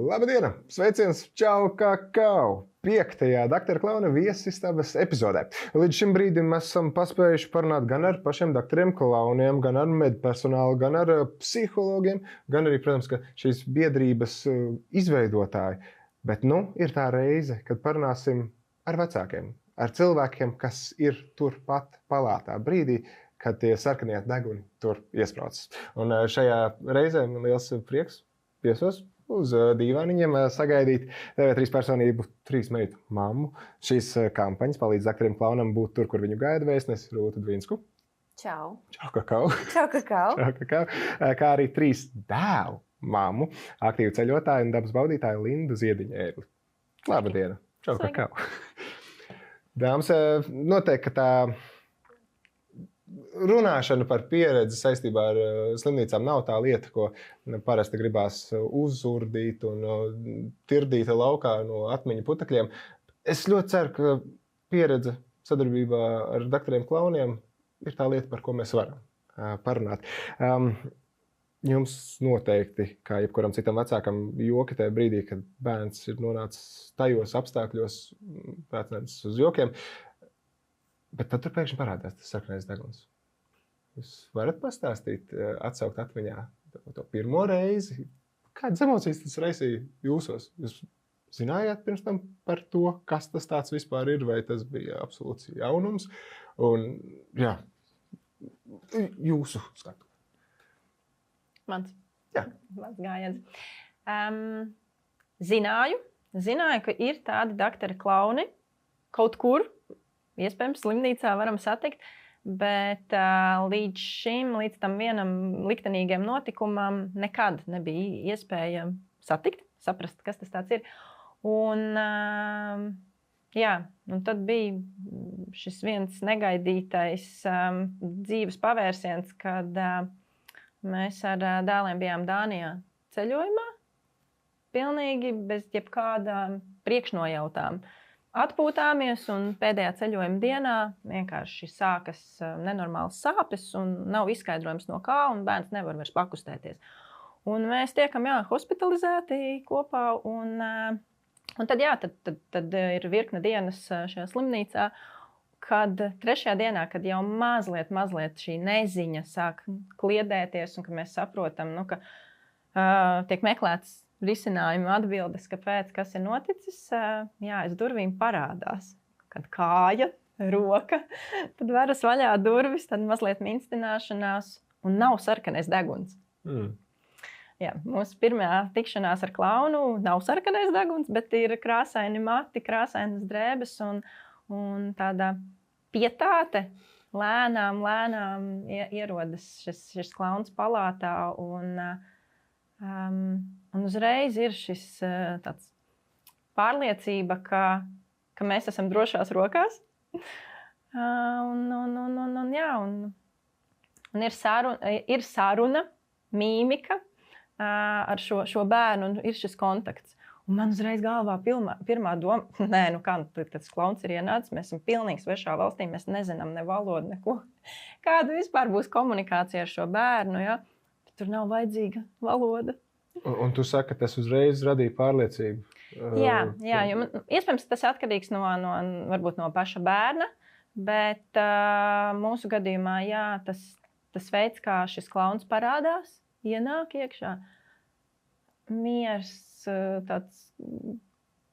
Labdien! Sveiciens! Čau, kakao! 5. Daktora Klauna viesistabas epizodē. Līdz šim brīdim mēs esam paspējuši parunāt gan ar pašiem doktoriem klauniem, gan ar medpersonālu, gan ar psihologiem, gan arī, protams, ka šīs biedrības izveidotāji. Bet ir tā reize, kad parunāsim ar vecākiem, ar cilvēkiem, kas ir turpat palātā brīdī, kad tie sarkanie deguni tur iesprādzas. Un šajā reizē man liels prieks viesos uz dīvāniņiem sagaidīt TV3 personību, 3 meitu mammu. Šīs kampaņas palīdz doktoriem klaunam būt tur, kur viņu gaida vēstnesi Rūta Dvinsku. Čau. Čau, kakao. Čau, kakao. Čau, kakao. Kā arī 3 dēlu mammu, aktīvu ceļotāju un dabas baudītāju Lindu Ziediņēli. Labdien. Čau, kakao. Dāmas, noteikti, ka tā runāšana par pieredzi saistībā ar slimnīcām nav tā lieta, ko parasti gribās uzurdīt un tirdīt laukā no atmiņu putekļiem. Es ļoti ceru, ka pieredze sadarbībā ar doktoriem klauniem ir tā lieta, par ko mēs varam parunāt. Jums noteikti, kā jebkuram citam vecākam, joki tajā brīdī, kad bērns ir nonācis tajos apstākļos, pēcnēcis uz jokiem, bet tad tur pēkšņi parādās tas sarkanais deguns. Jūs varat pastāstīt, atsaukt atmiņā to pirmo reizi? Kādas emocijas tas raisīja jūsos? Jūs zinājāt pirms tam par to, kas tas tāds vispār ir, vai tas bija absolūts jaunums? Un, jā, jūsu skatu. Mans gājiens. Zināju, ka ir tādi doktori klauni kaut kur, iespējams, slimnīcā varam satikt, bet līdz tam vienam liktenīgiem notikumam nekad nebija iespēja satikt, saprast, kas tas tāds ir. Un tad bija šis viens negaidītais dzīves pavērsiens, kad mēs ar dēliem bijām Dānijā ceļojumā, pilnīgi bez jebkādām priekšnojautām. Atpūtāmies un pēdējā ceļojuma dienā vienkārši sākas nenormāls sāpes un nav izskaidrojums no kā, un bērns nevar vairs pakustēties. Un mēs tiekam hospitalizēti kopā, un tad ir virkne dienas šajā slimnīcā, kad 3. dienā, kad jau mazliet šī neziņa sāk kliedēties un ka mēs saprotam, ka tiek meklēts risinājumu atbildes, kāpēc, kas ir noticis, aiz durvīm parādās, kad kāja, roka, tad veras vaļā durvis, tad mazliet minstināšanās un nav sarkanais deguns. Jā, mūsu pirmā tikšanās ar klaunu nav sarkanais deguns, bet ir krāsaini mati, krāsainas drēbes un tāda pietāte. Lēnām ierodas šis klauns palātā un uzreiz ir šis tāds pārliecība, ka mēs esam drošās rokās. Un ir saruna, mīmika ar šo bērnu, un ir šis kontakts. Un man uzreiz galvā pirmā doma, tas klauns ir ienācis, mēs esam pilnīgi svešā valstī, mēs nezinām ne valodu, neko. Kāda vispār būs komunikācija ar šo bērnu, ja? Tur nav vajadzīga valoda. Un tu saki, ka tas uzreiz radīja pārliecību. Jā, jo iespējams tas atkarīgs varbūt no paša bērna, bet mūsu gadījumā, tas veids, kā šis klauns parādās, ienāk iekšā, miers, tāds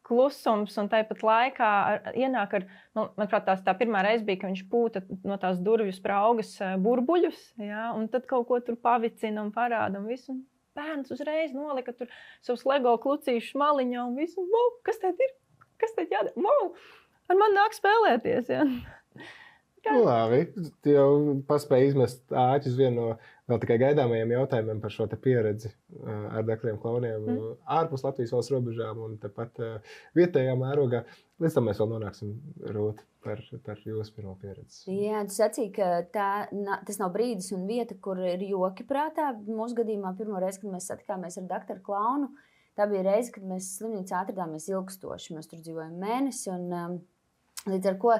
klusums, un tāpat laikā ienāk manuprāt, tā pirmā reize bija, ka viņš pūta no tās durvju spraugas burbuļus, ja, un tad kaut ko tur pavicina un parāda un visu. Bērns uzreiz nolika tur savus Lego klucīšus maliņā un visu, wow, kas tad ir? Kas tad jādara? Wow, ar mani nāk spēlēties, ja. Labi, tu jau paspēji izmest āķus vienu no vēl tikai gaidāmajiem jautājumiem par šo te pieredzi ar doktoriem klauniem ārpus Latvijas valsts robežām un tepat vietējā mērogā. Līdz tam mēs vēl nonāksim, Rūt, par jūsu pirmo pieredzi. Jā, tu sacīji, ka tas nav brīdis un vieta, kur ir joki prātā. Mūsu gadījumā pirmo reizi, kad mēs satikāmies ar doktoru klaunu, tā bija reize, kad mēs slimnīcā atradāmies ilgstoši. Mēs tur dzīvojam mēnesi un līdz ar ko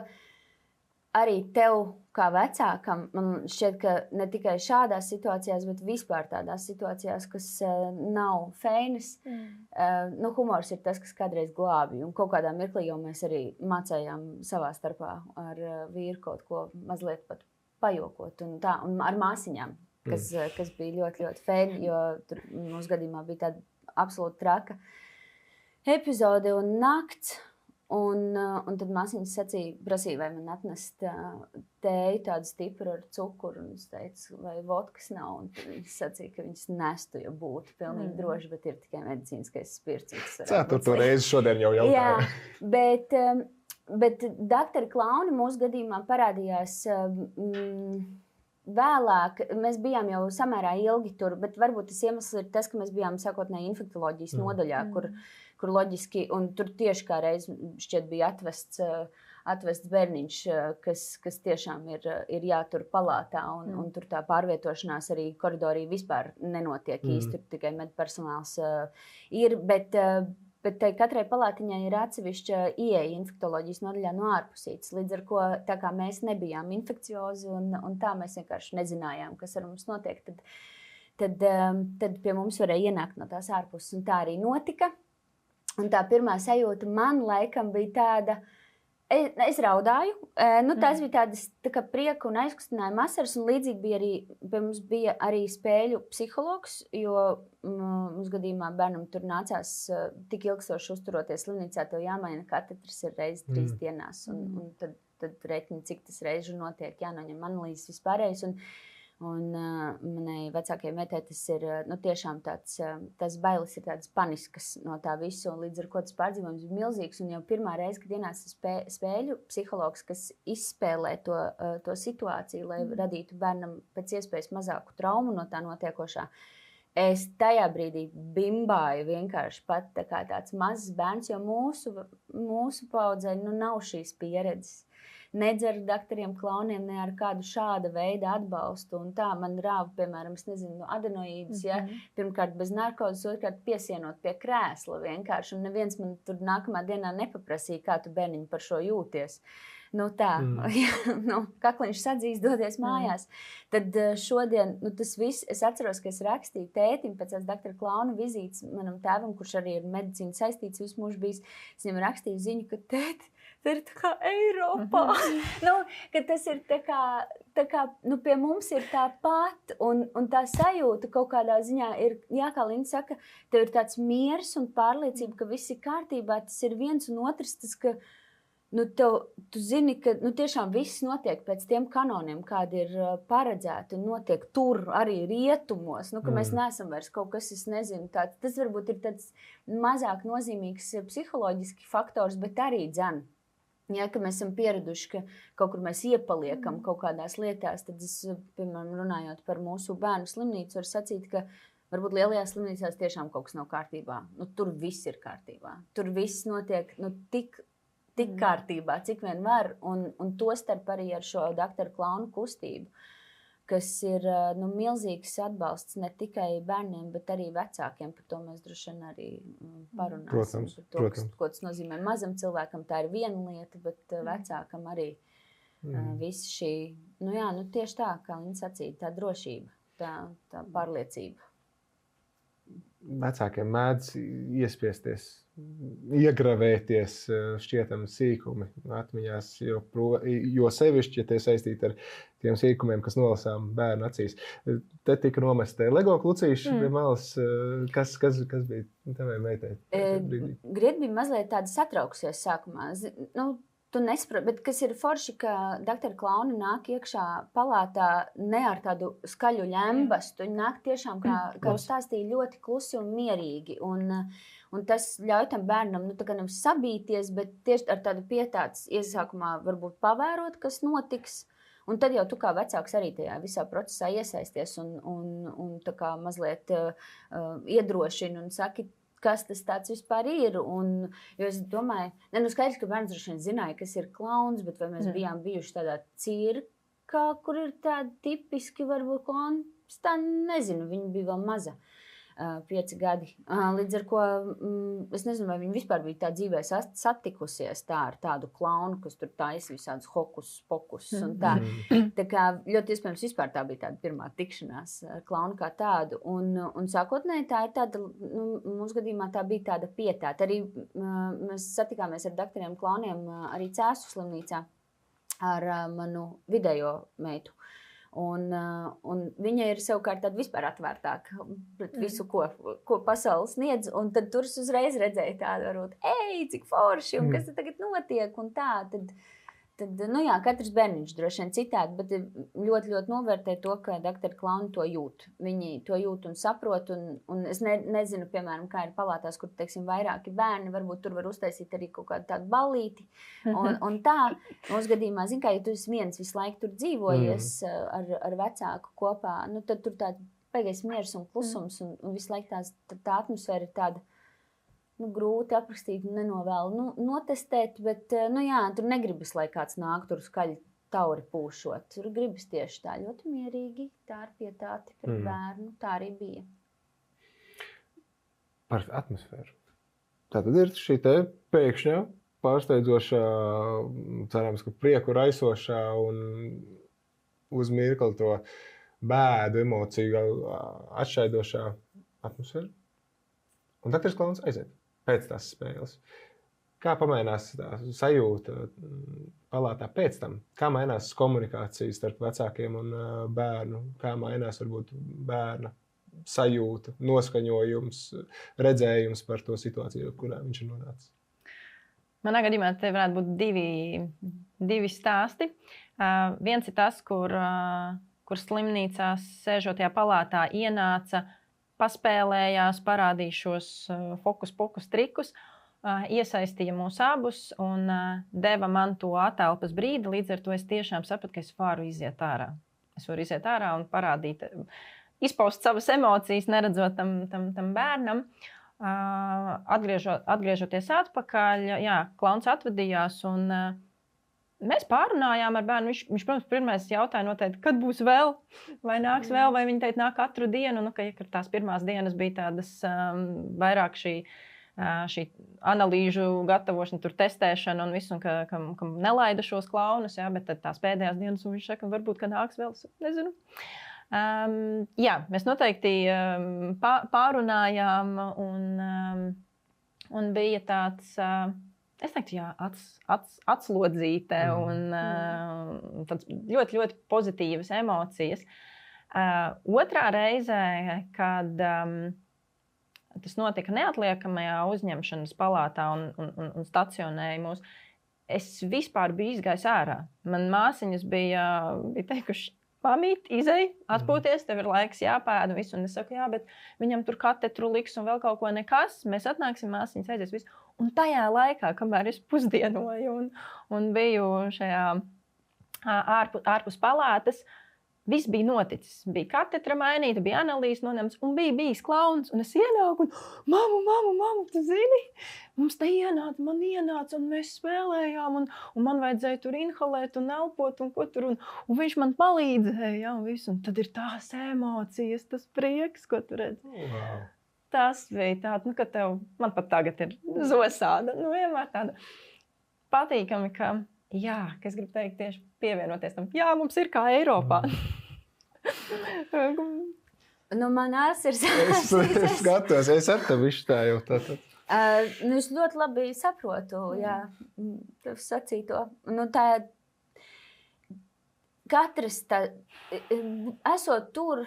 arī tev, kā vecākam, man šķiet, ka ne tikai šādās situācijās, bet vispār tādās situācijās, kas nav feinas, humors ir tas, kas kādreiz glābi. Un kaut kādā mirklī jau mēs arī mācējām savā starpā ar vīru kaut ko mazliet pat pajokot. Un ar māsiņām, kas bija ļoti, ļoti feini, jo tur mūsu gadījumā bija tāda absolūti traka epizode un nakts. Un tad māsiņas prasīja, vai man atnest tēju tādu stipru ar cukuru. Un es teicu, vai vodkas nav. Un viņas sacīja, ka viņas nestu, ja būtu pilnīgi droši, bet ir tikai medicīniskais spirts. Ceturto reizi šodien jau jautāju. Jā, bet doktori klauni mūsu gadījumā parādījās vēlāk. Mēs bijām jau samērā ilgi tur, bet varbūt tas iemesls ir tas, ka mēs bijām sākotnēji infektoloģijas nodaļā, kur loģiski, un tur tieši kā reiz šķiet bija atvests bērniņš, kas tiešām ir jātur palātā, un tur tā pārvietošanās arī koridorī vispār nenotiek īsti, tur tikai medpersonāls ir, bet tai katrai palātiņai ir atsevišķa ieeja infektoloģijas nodaļā no ārpusītes, līdz ar ko tā kā mēs nebijām infekciozi, un tā mēs vienkārši nezinājām, kas ar mums notiek, tad pie mums varēja ienākt no tās ārpuses, un tā arī notika. Un tā pirmā sajūta man laikam bija tāda, es raudāju, tās bija tādas tā kā prieka un aizkustinājuma asaras, un līdzīgi bija pie mums bija arī spēļu psihologs, jo mums gadījumā bērnam tur nācās tik ilgstoši uzturoties slimnīcā, tev jāmaina katetrs ir reizi 3 dienās, un tad reiķini, cik tas reižu notiek, jānoņem analīzes vispārējais, un manai vecākajai metē tas ir tiešām tās bailes ir tādas paniskas no tā visu, un līdz ar ko tas pārdzīvojums ir milzīgs, un jau pirmā reize, kad ienāca spēļu psihologs, kas izspēlē to situāciju, lai radītu bērnam pēc iespējas mazāku traumu no tā notiekošā, es tajā brīdī bimbāju vienkārši pat tā kā tāds mazs bērns, jo mūsu paudzē nav šīs pieredzes. Nedz ar doktoriem klauniem, ne ar kādu šāda veida atbalstu. Un tā man rāva, piemēram, adenoīdus, pirmkārt bez narkozes, otrkārt piesienot pie krēsla vienkārši. Un neviens man tur nākamā dienā nepaprasīja, kā tu bērniņ par šo jūties. Kakliņš sadzīs, dodies mājās. Tad šodien, tas viss, es atceros, ka es rakstīju tētim pēc tās doktora klauna vizītes manam tēvam, kurš arī ir medicīna saistīts visu mūžu bijis. Es viņam rakstīju ziņu, ka tēti, tā ir tā kā Eiropā. Ka tas ir tā kā pie mums ir tāpat, un tā sajūta kaut kādā ziņā ir, kā Linda saka, tev ir tāds miers un pārliecība, ka viss ir kārtībā, tas ir viens un otrs, tas, ka tu zini, ka tiešām viss notiek pēc tiem kanoniem, kādi ir paredzēti, un notiek tur arī rietumos, ka mēs neesam vairs kaut kas, es nezinu, tas varbūt ir tāds mazāk nozīmīgs psiholoģiski faktors, bet arī dzen. Ja, ka mēs esam pieraduši, ka kaut kur mēs iepaliekam kaut kādās lietās, tad es, piemēram, runājot par mūsu bērnu slimnīcu, varu sacīt, ka varbūt lielajās slimnīcās tiešām kaut kas nav kārtībā. Tur viss ir kārtībā. Tur viss notiek tik kārtībā, cik vien var, un tostarp arī ar šo doktoru klaunu kustību, kas ir milzīgs atbalsts ne tikai bērniem, bet arī vecākiem. Par to mēs droši vien arī parunāsim. Protams. Ko tas nozīmē mazam cilvēkam, tā ir viena lieta, bet vecākam arī viss šī, tieši tā, kā Linda sacīja, tā drošība, tā pārliecība. Vecākiem mēdz iespiesties, iegravēties šķietami sīkumi atmiņās, jo sevišķi, ja tie saistīti ar tiem sīkumiem, kas nolasām bērnu acīs. Te tika nomesti Lego klucīši pie malas. Kas bija tevai meitai? Griet bija mazliet tāda satraukusies sākumā. Tu nesaproti, bet kas ir forši, ka doktori klauni nāk iekšā palātā ne ar tādu skaļu ļembastu. Viņi nāk tiešām, kā stāstīja, ļoti klusi un mierīgi. Un tas ļauj tam bērnam nevis sabīties, bet tieši ar tādu pietāts iesākumā varbūt pavērot, kas notiks. Un tad jau tu kā vecāks arī tajā visā procesā iesaisties un tā kā mazliet iedrošini un saki, kas tas tāds vispār ir. Jo es domāju, skaidrs, ka bērns droši vien zināja, kas ir klauns, bet vai mēs bijām bijuši tādā cirkā, kur ir tādi tipiski varbūt klauni, es tā nezinu, viņa bija vēl maza. 5 gadi. Līdz ar ko es nezinu, vai viņi vispār bija tā dzīvē satikusies tā ar tādu klaunu, kas tur taisa visādus hokus, pokus un tā. Tā kā ļoti iespējams vispār tā bija tāda pirmā tikšanās ar klaunu kā tādu. Un sākotnēji tā ir tāda, mums gadījumā tā bija tāda pietāta. Arī mēs satikāmies ar doktoriem klauniem arī Cēsu slimnīcā ar manu vidējo meitu. Un viņa ir savukārt tāda vispār atvērtāka pret visu, ko pasaule sniedz. Un tad tur uzreiz redzēja tādu, varbūt, cik forši, un kas tad tagad notiek, un tā. Tad katrs bērniņš droši vien citādi, bet ļoti, ļoti novērtē to, ka doktori klauni to jūt. Viņi to jūt un saprot, un es nezinu, piemēram, kā ir palātās, kur, teiksim, vairāki bērni, varbūt tur var uztaisīt arī kaut kādu tādu ballīti. Un tā, mums gadījumā, zin kā, ja tu esi viens visu laiku tur dzīvojies ar vecāku kopā, tad tur tāds baigais miers un klusums, un visu laiku tā atmosfēra ir tāda, grūti aprakstīt un nenovēlu notestēt, bet, tur negribas, lai kāds nāk tur skaļi tauri pūšot. Tur gribas tieši tā ļoti mierīgi, tā ar pietāti pret bērnu, tā arī bija. Par atmosfēru. Tātad ir šī te pēkšņa, pārsteidzošā, cerams, ka prieku raisošā un uz mirkli to bēdu emociju atšķaidošā atmosfēra. Un doktors Klauns aiziet pēc tās spēles. Kā pamainās tā sajūta palātā pēc tam? Kā mainās komunikācija starp vecākiem un bērnu? Kā mainās varbūt bērna sajūta, noskaņojums, redzējums par to situāciju, kurā viņš ir nonācis? Manā gadījumā te varētu būt divi stāsti. Viens ir tas, kur slimnīcās sēžotajā palātā ienāca, paspēlējās, parādīja šos fokus-pokus trikus, iesaistīja mūs abus un deva man to atelpas brīdi. Līdz ar to es tiešām sapratu, ka es varu iziet ārā. Es varu iziet ārā un parādīt, izpaust savas emocijas, neredzot tam bērnam. Atgriežoties atpakaļ, Klauns atvadījās un mēs pārunājām ar bērnu. Viņš, protams, pirmais jautāja noteikti, kad būs vēl, vai nāks vēl, vai viņi teikt nāk katru dienu. Ka tās pirmās dienas bija tādas vairāk šī analīžu gatavošana, tur testēšana un visu, un ka nelaida šos klaunus, bet tad tās pēdējās dienas, un viņš saka, varbūt, ka nāks vēl, nezinu. Mēs noteikti pārunājām un bija tāds... Es teiktu, atslodzīte un tāds ļoti, ļoti pozitīvas emocijas. Otrā reizē, kad tas notika neatliekamajā uzņemšanas palātā un stacionēja mūs, es vispār biju izgājis ārā. Man māsiņas bija teikuši, mamīt, izej, atpūties, tev ir laiks jāpēd un visu. Un es saku, bet viņam tur katetru liks un vēl kaut ko nekas. Mēs atnāksim, māsiņas aizies visu. Un tajā laikā, kamēr es pusdienoju un biju šajā ārpus palātas, viss bija noticis. Bija katetra mainīta, bija analīze noņemts un bija bijis Klauns. Un es ienāku un mammu, tu zini, mums te man ienāca un mēs spēlējām un man vajadzēja tur inhalēt un elpot un ko tur. Un viņš man palīdzēja un visu. Un tad ir tās emocijas, tas prieks, ko tu redzi. Wow. Tas bija tāda, ka tev, man pat tagad ir zosāda, vienmēr tāda patīkami, ka es gribu teikt tieši pievienoties tam, mums ir kā Eiropā. Man ārs ir Es skatos, es ar tevi izstāju tātad. Es ļoti labi saprotu, tev sacīto. Katrs esot tur,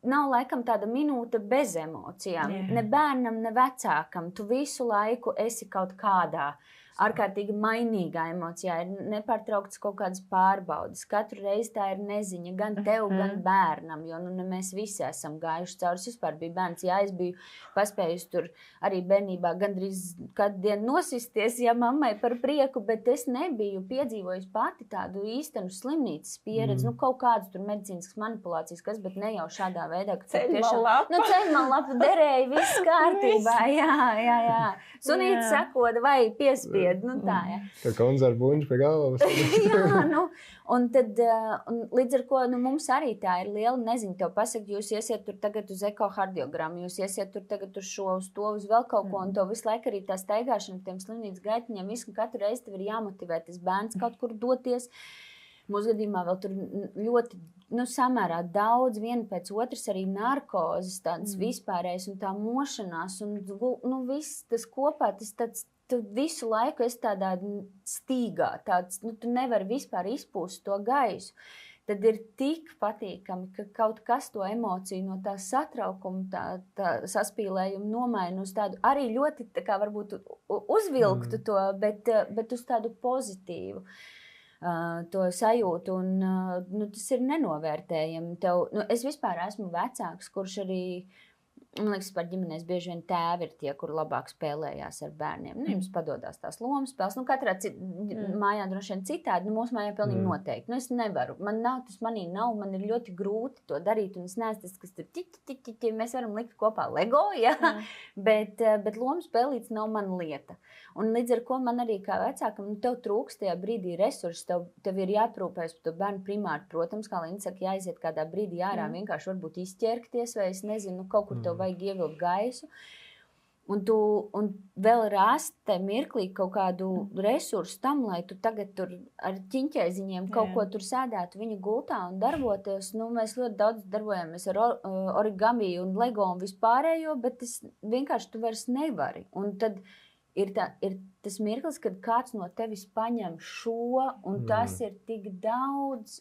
nav laikam tāda minūte bez emocijām. Ne bērnam, ne vecākam. Tu visu laiku esi kaut kādā ārkārtīgi mainīgā emocijā. Ir nepārtrauktas kaut kādas pārbaudas. Katru reizi tā ir neziņa gan tev, gan bērnam. Jo mēs visi esam gājuši cauri. Es vispār biju bērns. Es biju paspējusi tur arī bērnībā gandrīz kādu dienu nosisties, mammai par prieku, bet es nebiju piedzīvojusi pati tādu īstenu slimnīcas pieredzi. Kaut kādas tur medicīniskas manipulācijas, bet ne jau šādā veidā. Ceļmalapa derēja, viss kārtībā. Jā. Sunītis sakoda vai piespieda. nedzied. Nu, tā, ja. Tā konzervu buņģi pie galvas. Jā, nu, un tad un līdz ar ko mums arī tā ir liela neziņa. Tev pasaka, jūs iesiet tur tagad uz ekohardiogramu, jūs iesiet tur tagad uz šo, uz to, uz vēl kaut ko, un tev visu laiku arī tā staigāšana tiem slimnīcas gaitiņiem, visu katru reizi tev ir jāmotivē tas bērns kaut kur doties. Mūsu gadījumā vēl tur ļoti, samērā daudz, viena pēc otras arī narkozes, tādas vispārējas un tā mošanās, un viss tas kopā, tas tāds, tu visu laiku esi tādā stīgā, tāds, tu nevari vispār izpūst to gaisu. Tad ir tik patīkami, ka kaut kas to emociju no tā satraukuma, tā saspīlējuma nomaina uz tādu arī ļoti, tā kā varbūt uzvilktu to, bet uz tādu pozitīvu. To sajūtu, un tas ir nenovērtējami. Es vispār esmu vecāks, kurš arī, man liekas, par ģimenēs bieži vien tēvi ir tie, kur labāk spēlējās ar bērniem. Jums padodās tās lomas spēles. Katrā mājā droši vien citādi, mūsu mājā pilnīgi noteikti. Es nevaru, man ir ļoti grūti to darīt, un es neesmu tas, kas tur mēs varam likt kopā Lego, ja? bet lomu spēlīts nav mana lieta. Un līdz ar ko man arī kā vecākam, tev trūkst tajā brīdī resursi, tev ir jāprūpēs par to bērnu primāri. Protams, kā Linda saka, jāiziet kādā brīdī ārā, vienkārši varbūt izķerkties, vai es nezinu, kaut kur tev vajag ievilkt gaisu. Un vēl rast te mirklī kaut kādu resursu tam, lai tu tagad tur ar ķiņķēziņiem kaut ko tur sēdētu viņa gultā un darboties. Mēs ļoti daudz darbojamies ar origami un Lego un vispārējo, bet tas vienkārši tu vairs nevari. Un tad ir tas mirklis, kad kāds no tevis paņem šo, un tas ir tik daudz,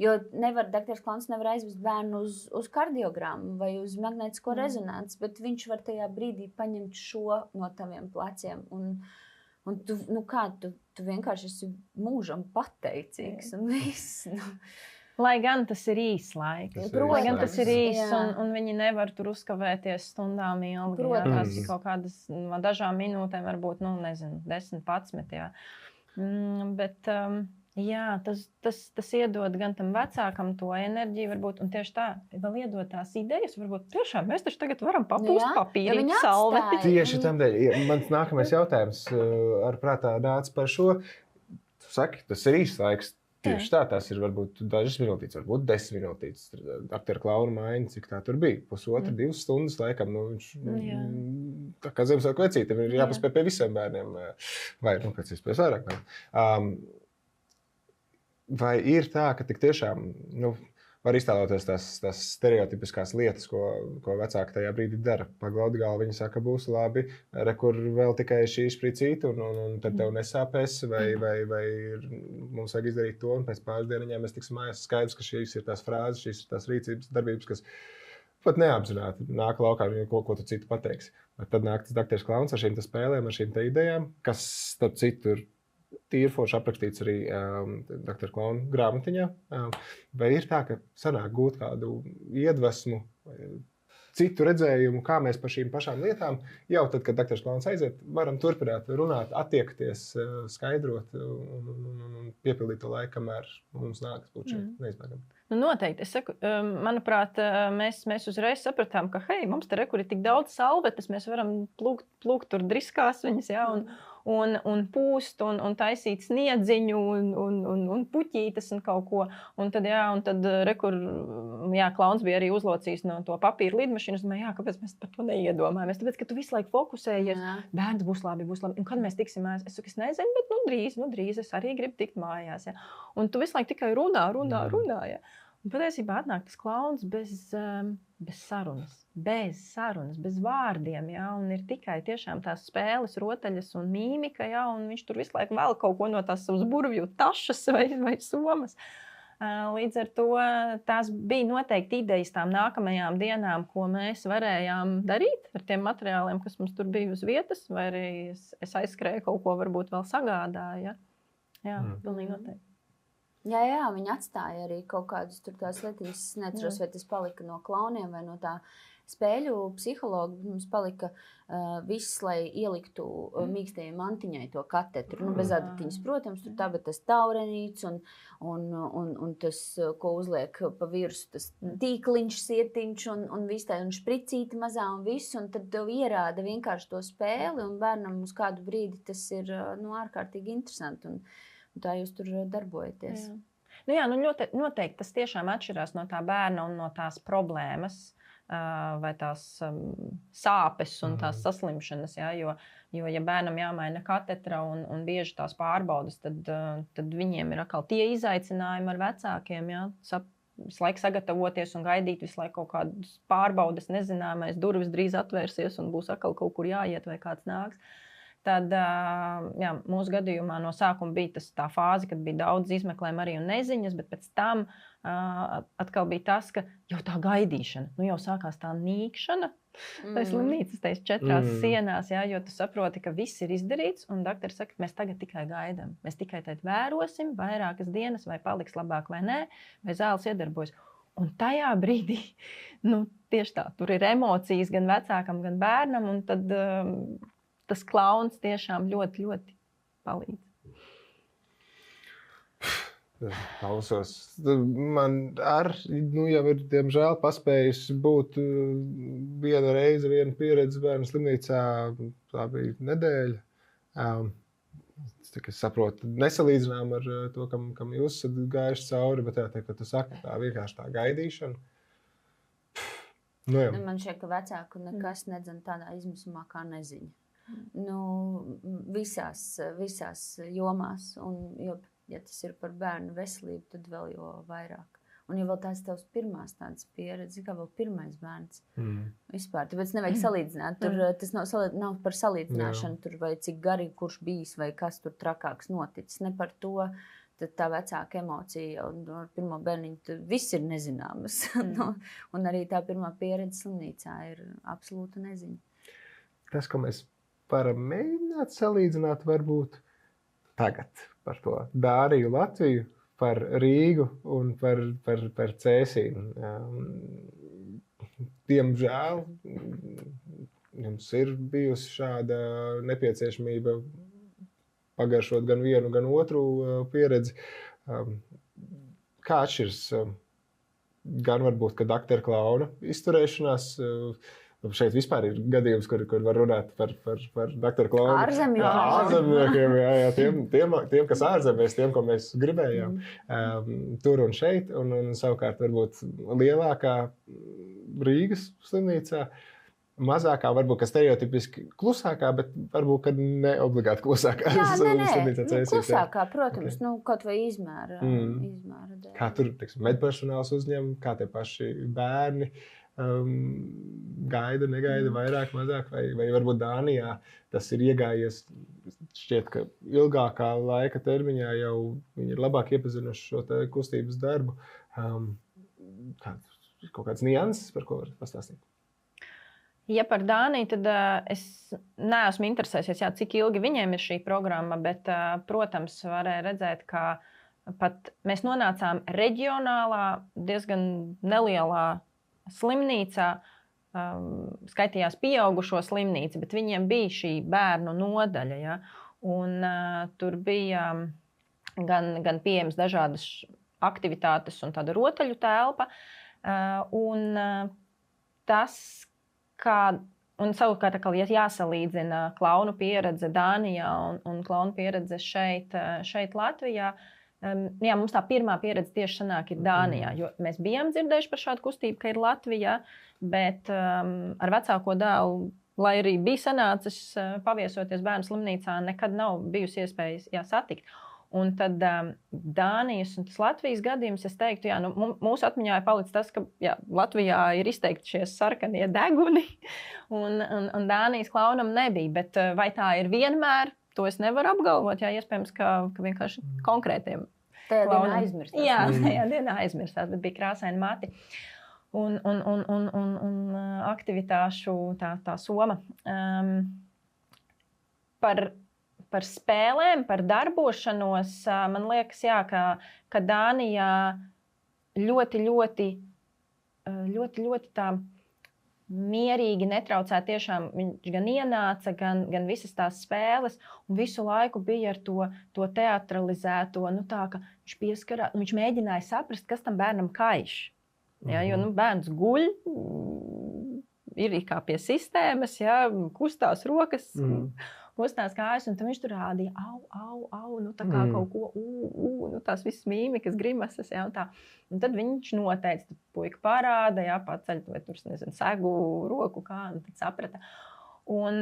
jo doktors Klauns nevar aizvest bērnu uz kardiogramu vai uz magnētisko rezonanci, bet viņš var tajā brīdī paņemt šo no taviem pleciem, un tu vienkārši esi mūžam pateicīgs, un viss, Lai gan tas ir īs laiks, un viņi nevar tur uzkavēties stundām ilgi. Tās ir kaut kādas dažām minūtēm, varbūt, 10, 11. Jā. Bet tas iedod gan tam vecākam to enerģiju, varbūt, un tieši tā, vēl iedod tās idejas, varbūt tiešām mēs taču tagad varam papūst papīrīt salveti. Tieši tam dēļ. Mans nākamais jautājums ar prātā nāca par šo. Tu saki, tas ir īs laiks. Tieši tā, tās ir varbūt dažas minūtītes, varbūt 10 minūtītes. Aktieru Klauna maiņa, cik tā tur bija? Pusotru, 2 stundas laikam. Viņš, tā kā Ziemassvētku vecītim ir jāpaspēj pie visiem bērniem. Vai, pēc iespējas vairāk. Vai ir tā, ka tik tiešām var iztēloties tās stereotipiskās lietas, ko vecāki tajā brīdī dara? Paglaudi galvu, viņi saka, būs labi, kur vēl tikai šī špricīta, un tad tev nesāpēs, vai mums vajag izdarīt to, un pēc pāris dieniņām mēs tiksim mājās skaidrs, ka šīs ir tās frāzes, šīs ir tās rīcības, darbības, kas pat neapzināti nāk laukā, ko tu citu pateiksi. Tad nāk tas doktors Klauns ar šīm spēlēm, ar šīm idejām, kas, starp citu, ir tīri forši aprakstīts arī doktora Klauna grāmatiņā. Vai ir tā, ka sanāk gūt kādu iedvesmu, citu redzējumu, kā mēs par šīm pašām lietām, jau tad, kad doktors Klauns aiziet, varam turpināt runāt, attiekties, skaidrot un piepildīt to laiku, kamēr mums nākas būt šeit neizbēgami? Noteikti. Es saku, manuprāt, mēs uzreiz sapratām, ka mums te rekur ir tik daudz salvetes, mēs varam plūkt tur driskās viņas, un pūst, un taisīt sniedziņu, un puķītes un kaut ko. Un tad rekur, Klauns bija arī uzlocījis no to papīra lidmašīnu. Es domāju, kāpēc mēs par to neiedomājamies? Tāpēc, ka tu visu laiku fokusējies, bērns būs labi. Un kad mēs tiksim mājās? Es saku, es nezinu, bet drīz es arī gribu tikt mājās. Ja? Un tu visu laiku tikai runā. Ja? Un patiesībā atnāk tas Klauns bez sarunas, bez vārdiem, ja? Un ir tikai tiešām tās spēles, rotaļas un mīmika, ja? Un viņš tur visu laiku vēl kaut ko no tās savas burvju tašas vai somas. Līdz ar to tās bija noteikti idejas tām nākamajām dienām, ko mēs varējām darīt ar tiem materiāliem, kas mums tur bija uz vietas, vai arī es aizskrēju kaut ko varbūt vēl sagādāju. Ja? Jā, pilnīgi noteikti. Jā, viņi atstāja arī kaut kādus tur tās lietas. Es neatceros, vai tas palika no Klauniem vai no tā spēļu psihologi mums palika viss, lai ieliktu mīkstajai mantiņai to katetru. Bez adatiņas, protams, tur tā, bet tas taurenīts un tas, ko uzliek pa virsu, tas tīkliņš, sietiņš un viss tā, un špricīti mazā un viss, un tad tev ierāda vienkārši to spēli, un bērnam uz kādu brīdi tas ir ārkārtīgi interesanti, un tā jūs tur darbojaties. Jā. Noteikti tas tiešām atšķirās no tā bērna un no tās problēmas, vai tās sāpes un tās saslimšanas, jo ja bērnam jāmaina katetra un bieži tās pārbaudas, tad viņiem ir atkal tie izaicinājumi ar vecākiem, visu laiku sagatavoties un gaidīt visu laiku kaut kādas pārbaudas, nezināmais, durvis drīz atvērsies un būs atkal kaut kur jāiet vai kāds nāks. Tad mūsu gadījumā no sākuma bija tā fāze, kad bija daudz izmeklējumu arī un neziņas, bet pēc tam atkal bija tas, ka jau tā gaidīšana, jau sākās tā nīkšana. Tā slimnīcas tās 4 sienās, jo tu saproti, ka viss ir izdarīts, un doktori saka, mēs tagad tikai gaidām. Mēs tikai tad vērosim vairākas dienas, vai paliks labāk vai nē, vai zāles iedarbojas. Un tajā brīdī, tieši tā, tur ir emocijas gan vecākam, gan bērnam, un tad tas klauns tiešām ļoti, ļoti palīdz. Klausos. Man jau ir, diemžēl, paspējis būt viena pieredze bērnu slimnīcā. Tā bija nedēļa. Es saprotu, nesalīdzinām ar to, kam jūs esat gājuši cauri, bet ka tu saki, tā vienkārši tā gaidīšana. Man šķiet, ka vecāku nekas nedzina tādā izmisumā kā neziņa. Visās jomās, un ja tas ir par bērnu veselību, tad vēl jo vairāk. Un ja vēl tās tavs pirmās tādas pieredzes, kā vēl pirmais bērns vispār, tāpēc nevajag salīdzināt. Tas nav par salīdzināšanu, tur vai cik garīgi kurš bijis, vai kas tur trakāks noticis, ne par to. Tad tā vecāka emocija un ar pirmo bērniņu viss ir nezināmas. Un arī tā pirmā pieredze slimnīcā ir absolūta neziņa. Tas, ko mēs varam mēģināt salīdzināt, varbūt tagad par to Dāriju Latviju, par Rīgu un par Cēsīnu. Diemžēl jums ir bijusi šāda nepieciešamība pagaršot gan vienu, gan otru pieredzi. Kā atšķirs gan varbūt, kad aktiera klauna izturēšanās? Šeit vispār ir gadījums, kur var runāt par aktiera klaunu. Ārzemniekiem, tiem, kas ārzemēs, tiem, ko mēs gribējām. Tur un šeit, un savukārt varbūt lielākā Rīgas slimnīcā. Mazākā, varbūt, kas stereotipiski klusākā, bet varbūt, kad ne obligāti klusākā. Klusākā, protams, kaut vai izmēra dēļ. Kā tur, medpersonāls uzņem, kā tie paši bērni gaida, negaida, vairāk, mazāk, vai varbūt Dānijā tas ir iegājies, šķiet, ka ilgākā laika termiņā jau viņi ir labāk iepazinuši šo te kustības darbu. Kaut kāds nianses, par ko var pastāstīt? Ja par Dāniju, tad es neesmu interesējusies, cik ilgi viņiem ir šī programma, bet, protams, varēja redzēt, ka pat mēs nonācām reģionālā, diezgan nelielā slimnīcā, skaitījās pieaugušo slimnīca, bet viņiem bija šī bērnu nodaļa. Ja? Un tur bija gan pieejams dažādas aktivitātes un tāda rotaļu telpa. Un tas, un savukārt, ja jāsalīdzina klaunu pieredze Dānijā un klaunu pieredze šeit Latvijā, mums tā pirmā pieredze tieši sanāk ir Dānijā, jo mēs bijām dzirdējuši par šādu kustību, ka ir Latvijā, bet ar vecāko dēlu, lai arī bija sanācis paviesoties bērnu slimnīcā, nekad nav bijusi iespējas satikt. Un tad Dānijas un tas Latvijas gadījums, es teiktu, mūsu atmiņā ir palicis tas, ka Latvijā ir izteikti šie sarkanie deguni, un Dānijas klaunam nebija, bet vai tā ir vienmēr, to es nevaru apgalvot, iespējams, ka vienkārši konkrētiem tajā dienā aizmirstās. Tajā dienā aizmirstās, bet bija krāsaini mati. Un aktivitāšu tā soma. Par spēlēm, par darbošanos, man liekas, ka Dānijā ļoti tā mierīgi netraucēt. Tiešām viņš gan ienāca, gan visas tās spēles, un visu laiku bija ar to teatralizēto, tā, ka viņš pieskarā, viņš mēģināja saprast, kas tam bērnam kaiš. Ja, jo bērns guļ, ir kā pie sistēmas, ja, kustās rokas, kustās kājas, un tad viņš tur rādīja, au, tā kā kaut ko, tās visas mīmikas, grimases, ja, un tā. Un tad viņš noteica, puika parāda, ja, paceļ, vai tur, nezinu, segu roku, kā, un tad saprata. Un,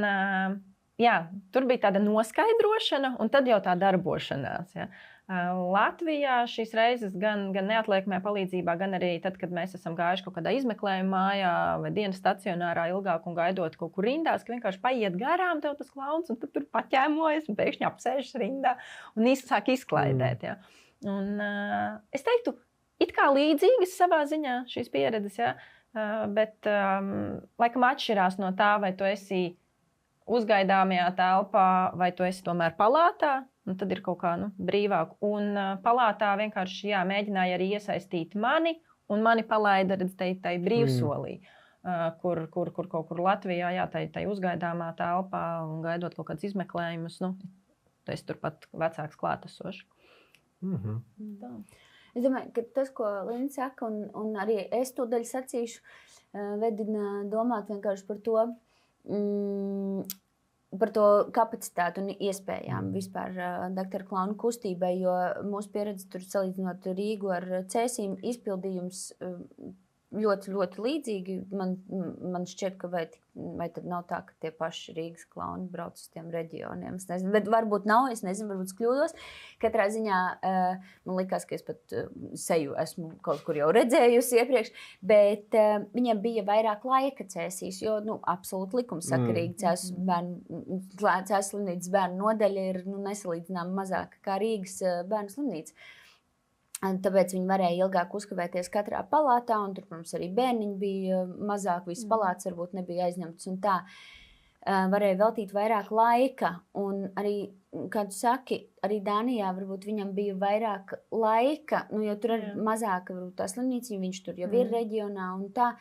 jā, tur bija tāda noskaidrošana, un tad jau tā darbošanās, ja. Latvijā šīs reizes gan neatliekamajā palīdzībā, gan arī tad, kad mēs esam gājuši kaut kādā izmeklējuma mājā vai dienas stacionārā ilgāk un gaidot kaut kur rindās, ka vienkārši paiet garām tev tas klauns un tad tur paķēmojas un pēkšņi apsēžas rindā un sāk izklaidēt. Ja. Un, es teiktu, it kā līdzīgas savā ziņā šīs pieredzes, ja, bet laikam atšķirās no tā, vai tu esi uzgaidāmajā telpā vai tu esi tomēr palātā. Un tad ir kaut kā brīvāk. Un palātā vienkārši mēģināja arī iesaistīt mani, un mani palaida tai brīvsolī, kur kaut kur Latvijā, tai uzgaidāmā telpā un gaidot kaut kādus izmeklējumus. Es turpat vecāks klātesošs. Es domāju, ka tas, ko Linda saka, un arī es tūdaļ sacīšu, vedina domāt vienkārši par to, par to kapacitāti un iespējām vispār doktora klauna kustībai, jo mūsu pieredze tur salīdzinot Rīgu ar Cēsīm izpildījums ļoti, ļoti līdzīgi. Man šķiet, ka vai tad nav tā, ka tie paši Rīgas klauni brauc uz tiem reģioniem. Es nezinu, bet varbūt nav, es nezinu, varbūt es kļūdos. Katrā ziņā man likās, ka es pat seju esmu kaut kur jau redzējusi iepriekš, bet viņiem bija vairāk laika Cēsīs, jo, absolūti likumsakarīgi Cēsu slimnīcas bērnu nodaļa ir nesalīdzinām mazāka kā Rīgas bērnu slimnīca. Tāpēc viņi varēja ilgāk uzkavēties katrā palātā, un tur, protams, arī bērniņi bija mazāk, visas palātas varbūt nebija aizņemtas, un tā varēja veltīt vairāk laika. Un arī, kā tu saki, arī Dānijā varbūt viņam bija vairāk laika, jo tur ir mazāka varbūt tā slimnīca, viņš tur jau ir reģionā, un tā,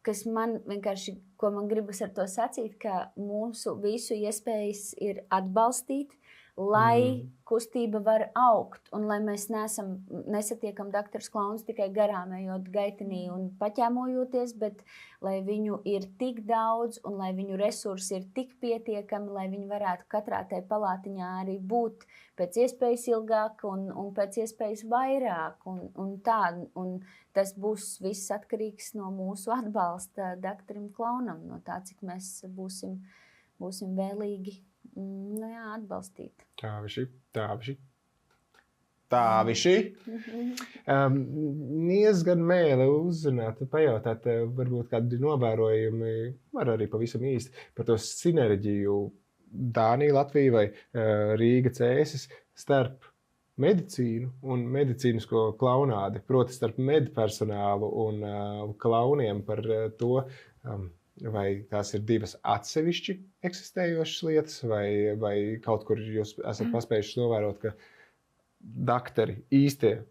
kas man vienkārši, ko man gribas ar to sacīt, ka mūsu visu iespējas ir atbalstīt, lai kustība var augt, un lai mēs nesatiekam doktorus klaunus tikai garām ejot gaitenī un paķēmojoties, bet lai viņu ir tik daudz un lai viņu resursi ir tik pietiekami, lai viņi varētu katrā tai palātiņā arī būt pēc iespējas ilgāk un pēc iespējas vairāk. Un tas būs viss atkarīgs no mūsu atbalsta doktoram klaunam, no tā, cik mēs būsim vēlīgi atbalstīt. Tāviši. Niezgan mēli uzrunāt, pajautāt, varbūt kādi novērojumi, var arī pavisam īsti, par to sinerģiju Dānija, Latvija vai Rīga, Cēsis starp medicīnu un medicīnisko klaunādi, proti starp medpersonālu un klauniem par to, vai tās ir divas atsevišķi eksistējošas lietas, vai kaut kur jūs esat paspējuši novērot, ka doktori īstie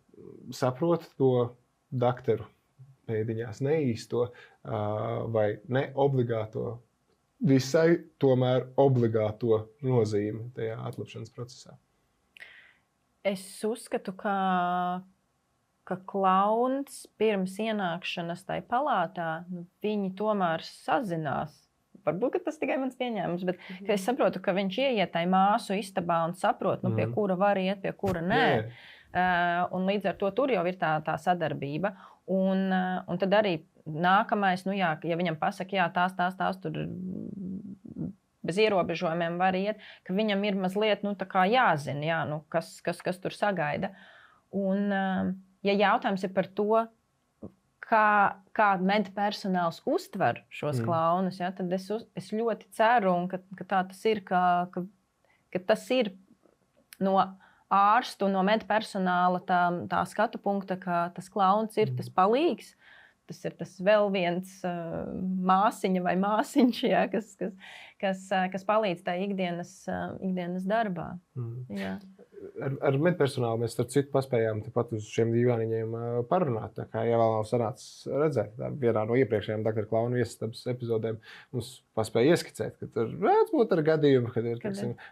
saprot to doktoru pēdiņās neīsto vai neobligāto, visai tomēr obligāto nozīmi tajā atlapšanas procesā? Es uzskatu, ka klauns pirms ienākšanas tai palātā, viņi tomēr sazinās. Varbūt, ka tas tikai mans pieņēmums, bet es saprotu, ka viņš ieiet tai māsu istabā un saprot, pie kura var iet, pie kura nē. Un līdz ar to tur jau ir tā sadarbība. Un tad arī nākamais, ja viņam pasaka, tās tur bez ierobežojumiem var iet, ka viņam ir mazliet, jāzina, kas tur sagaida. Un, ja jautājums ir par to, kā medpersonāls uztver šos klaunus, tad es ļoti ceru, ka tā tas ir, ka tas ir no ārstu, no medpersonāla tā skatu punkta, ka tas klauns ir tas palīgs, tas ir tas vēl viens māsiņa vai māsiņš, kas palīdz tā ikdienas darbā. Jā. ar medpersonālu mēs ar citu paspējām pat uz šiem divāniņiem parunāt. Tā kā, ja vēl nav sanācis redzēt, vienā no iepriekšējām Dr. Klauna viesistabas epizodēm mums paspēja ieskicēt, ka tur vērts būt ar gadījumu, kad ir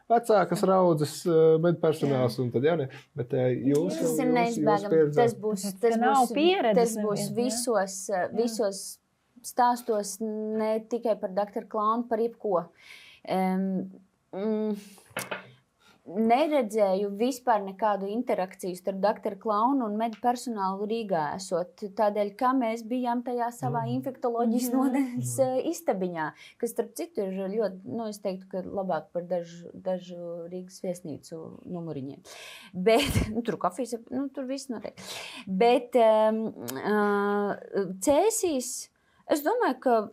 vecākas raudzes medpersonāls un tad jaunie. Bet tas ir neizbēgami. Tas būs visos stāstos, ne tikai par Dr. Klaunu, par jebko. Neredzēju vispār nekādu interakciju starp Dr. Klaunu un medpersonālu Rīgā esot. Tādēļ, ka mēs bijām tajā savā infektoloģijas nodaļas istabiņā, kas, starp citu, ir ļoti, es teiktu, ka labāk par dažu Rīgas viesnīcu numuriņiem. Bet, tur kafijas, tur viss notiek. Bet Cēsīs, es domāju, ka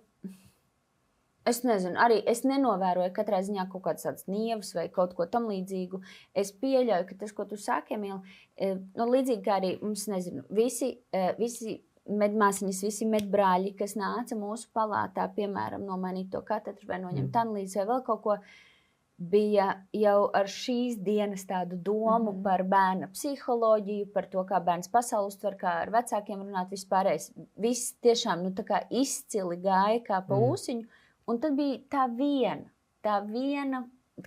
es nezinu, arī es nenovēroju katrā ziņā kaut kādas tādas nievas vai kaut ko tam līdzīgu. Es pieļauju, ka tas, ko tu sāki, Emīl, līdzīgi kā arī mums, nezinu, visi medmāsiņas, visi medbrāļi, kas nāca mūsu palātā, piemēram, nomainīt to katedru vai noņemt analīzi vai vēl kaut ko, bija jau ar šīs dienas tādu domu par bērna psiholoģiju, par to, kā bērns pasauli uztver, kā ar vecākiem runāt vispārējais. Viss tiešām, tā kā izcili gāja kā pa ūsiņu. Un tad bija tā viena,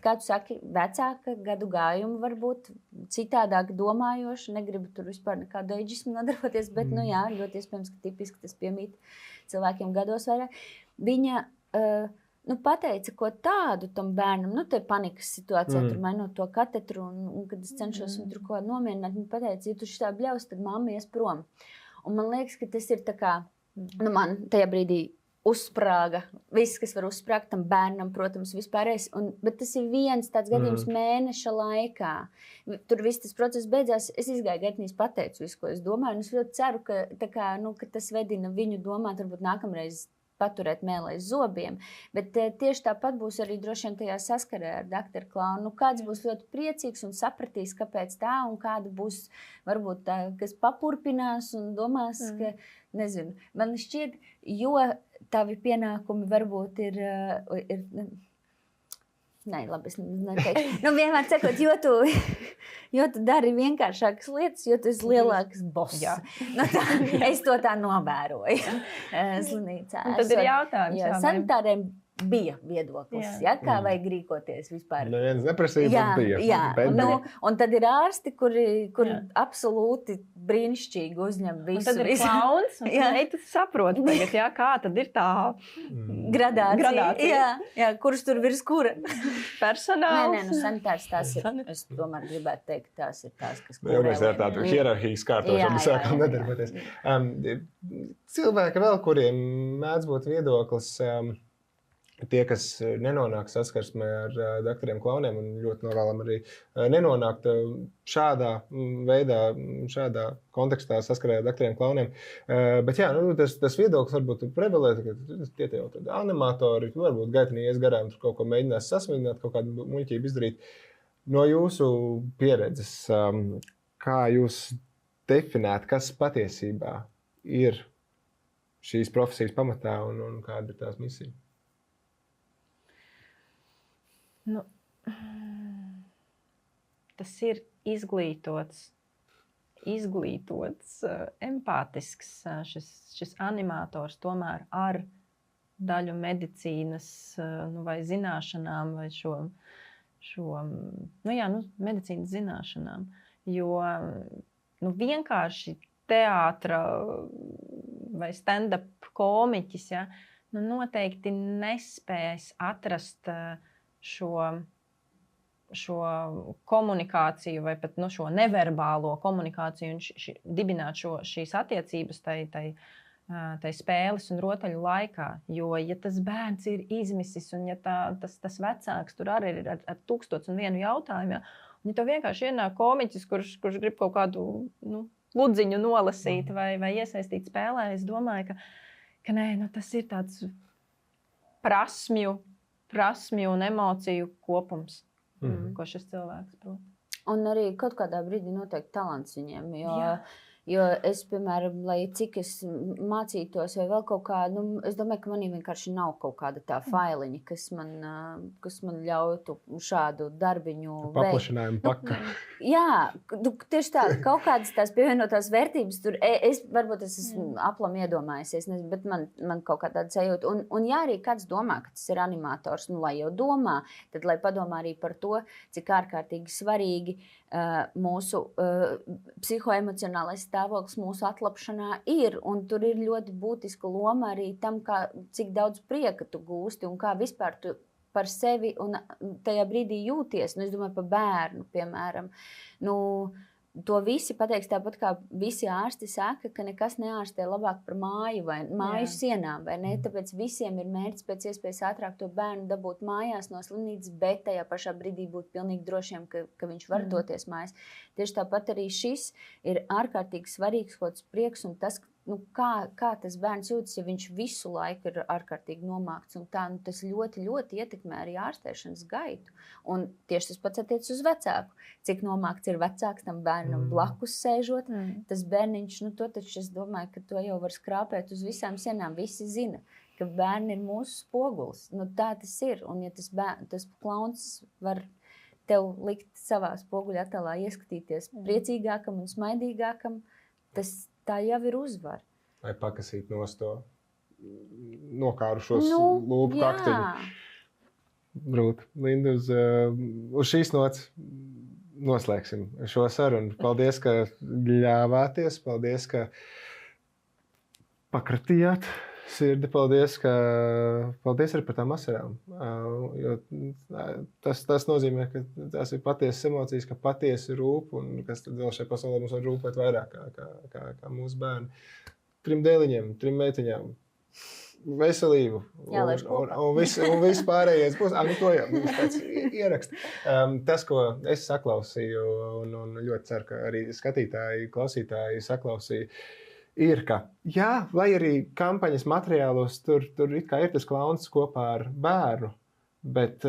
kā tu saki, vecāka gadu gājuma, varbūt citādāk domājoša, negribu tur vispār nekādu eģismu nodarboties, bet, ļoti iespējams, ka tipiski tas piemīt cilvēkiem gados vairāk. Viņa pateica, ko tādu tam bērnam, te panikas situācijā, tur mainot to katedru, un kad es cenšos viņu tur ko nomierināt, viņa pateica, ja tu šitā bļaus, tad mamma ies prom. Un man liekas, ka tas ir tā kā, man tajā brīdī uzsprāga. Viss, kas var uzsprāgt tam bērnam, protams, vispārējais. Bet tas ir viens tāds gadījums mēneša laikā. Tur viss tas process beidzās. Es izgāju gaitnīs, pateicu visu, ko es domāju. Un es ļoti ceru, ka tas vedina viņu domāt, varbūt nākamreiz paturēt mēlē aiz zobiem. Bet tieši tāpat būs arī droši vien tajā saskarē ar Dr. Klaunu. Kāds būs ļoti priecīgs un sapratīs, kāpēc tā, un kāda būs varbūt tā, kas papurpinās un domās, ka, nezinu, man šķiet, jo tavi pienākumi varbūt ir nē, labi, es neteiktu. Vienmēr sakot, jo tu dari vienkāršākas lietas, jo tu esi lielāks boss. Es to tā novēroju slimnīcā. Un tad ir jautājums. Jo sanitāriem bija viedoklis, kā vajag rīkoties vispār. Neviens neprasīja, bet bija. Un tad ir ārsti, kuri absolūti brīnišķīgi uzņem visu. Un tad ir klauns, un tu saproti tagad, kā tad ir tā gradācija. Jā, kurš tur virs kura? Personāls. Nē, sanitārs tās ir. Es tomēr gribētu teikt, tās ir tās, kas kurē. Mēs ar tādu hierarhijas kārtošanu sākam nedarboties. Cilvēki vēl, kuriem mēdz būt viedoklis, tie, kas nenonāk saskarsmē ar doktoriem Klauniem un ļoti novēlam arī nenonākt šādā veidā, šādā kontekstā saskarē ar doktoriem Klauniem. Bet tas viedoklis varbūt prevalē, ka tie jau tādi animatori, varbūt gaitnī ies garām, tur kaut ko mēģinās sasmidināt, kaut kādu muļķību izdarīt. No jūsu pieredzes, kā jūs definēt, kas patiesībā ir šīs profesijas pamatā un kāda ir tās misija? Tas ir izglītots, empātisks šis animators tomēr ar daļu medicīnas vai zināšanām vai šo medicīnas zināšanām. Jo vienkārši teātra vai stand-up komiķis noteikti nespējas atrast šo komunikāciju vai pat šo neverbālo komunikāciju un dibināt šīs attiecības tai spēles un rotaļu laikā. Jo, ja tas bērns ir izmisis un ja tas vecāks tur arī ir ar 1001 jautājumu, un ja tev vienkārši ienāk komiķis, kurš grib kaut kādu ludziņu nolasīt vai iesaistīt spēlē, es domāju, ka nē, tas ir tāds prasmju un emociju kopums, ko šis cilvēks prot. Un arī kaut kādā brīdī noteikti talants viņiem, Jo es, piemēram, lai cik es mācītos vai vēl kaut kā, es domāju, ka manī vienkārši nav kaut kāda tā failiņa, kas man ļautu šādu darbiņu veikt. Paplašinājumu paka. Jā, tieši tā, kaut kādas tās pievienotās vērtības tur, varbūt es esmu aplam iedomājusies, nezinu, bet man kaut kā tāda sajūta. Un ja arī kāds domā, ka tas ir animators, lai jau domā, tad lai padomā arī par to, cik ārkārtīgi svarīgi mūsu psihoemocionālais stāvoklis mūsu atlapšanā ir. Un tur ir ļoti būtiska loma arī tam, cik daudz prieka tu gūsti un kā vispār tu par sevi un tajā brīdī jūties. Es domāju par bērnu, piemēram. To visi pateiks tāpat, kā visi ārsti saka, ka nekas neārstē labāk par māju vai māju sienām, vai ne? Tāpēc visiem ir mērķis pēc iespējas ātrāk to bērnu dabūt mājās no slimnīcas, bet tajā pašā brīdī būt pilnīgi drošiem, ka viņš var doties mājās. Tieši tāpat arī šis ir ārkārtīgi svarīgs kaut kāds prieks un tas, kā tas bērns jūtas, ja viņš visu laiku ir ārkārtīgi nomākts. Un tā, tas ļoti, ļoti ietekmē arī ārstēšanas gaitu. Un tieši tas pats attiec uz vecāku. Cik nomākts ir vecāks tam bērnam blakus sēžot, tas bērniņš, to taču es domāju, ka to jau var skrāpēt uz visām sienām. Visi zina, ka bērni ir mūsu spogulis. Tā tas ir. Un ja tas klauns var tev likt savā spoguļa attēlā ieskatīties priecīgākam un smaidīgākam, tā jau ir uzvara. Vai pakasīt nost to nokārušos lūpu kaktiņu. Brūt. Linda, uz šīs nots noslēgsim šo sarunu. Paldies, ka ļāvāties. Paldies, ka pakratījāt sirdi. Paldies arī par tām asarām. Jo tas nozīmē, ka tās ir patiesas emocijas, ka patiesi rūp, un kas tad vēl šai pasaulē mums var rūpēt vairāk kā mūsu bērni. 3 dēliņiem, 3 meitiņām. Veselību. Un viss pārējais būs. To jau tāds ierakst. Tas, ko es saklausīju, un ļoti ceru, ka arī skatītāji, klausītāji saklausīja, ir, ka, lai arī kampaņas materiālos tur it kā ir tas klauns kopā ar bērnu, bet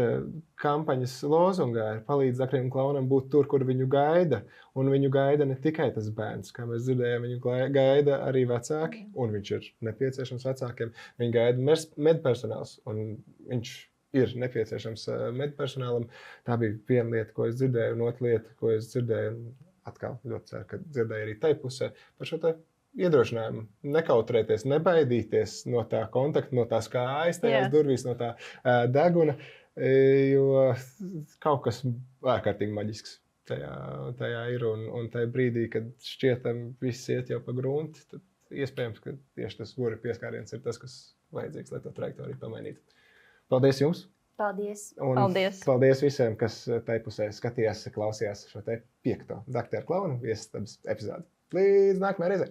kampaņas lozungā ir palīdz zakriem klaunam būt tur, kur viņu gaida, un viņu gaida ne tikai tas bērns, kā mēs dzirdējām, viņu gaida arī vecāki, un viņš ir nepieciešams vecākiem, viņu gaida medpersonāls, un viņš ir nepieciešams medpersonālam. Tā bija viena lieta, ko es dzirdēju, un otra lieta, ko es dzirdēju, un atkal ļoti ceru, ka dzirdēju arī tai pusē par šo te iedrošinājumu, nekautrēties, nebaidīties no tā kontakta, no tās kājas, tajās durvīs, no tā deguna, jo kaut kas ārkārtīgi maģisks tajā ir. Un tajā brīdī, kad šķietam viss iet jau pa grunti, tad iespējams, ka tieši tas gura pieskāriens ir tas, kas vajadzīgs, lai to trajektoriju pamainītu. Paldies jums! Paldies! Un paldies visiem, kas tai pusē skatījās, klausījās šo te 5. Dakteru Klaunu viesistabas epizodi. Līdz nākamajai reizei!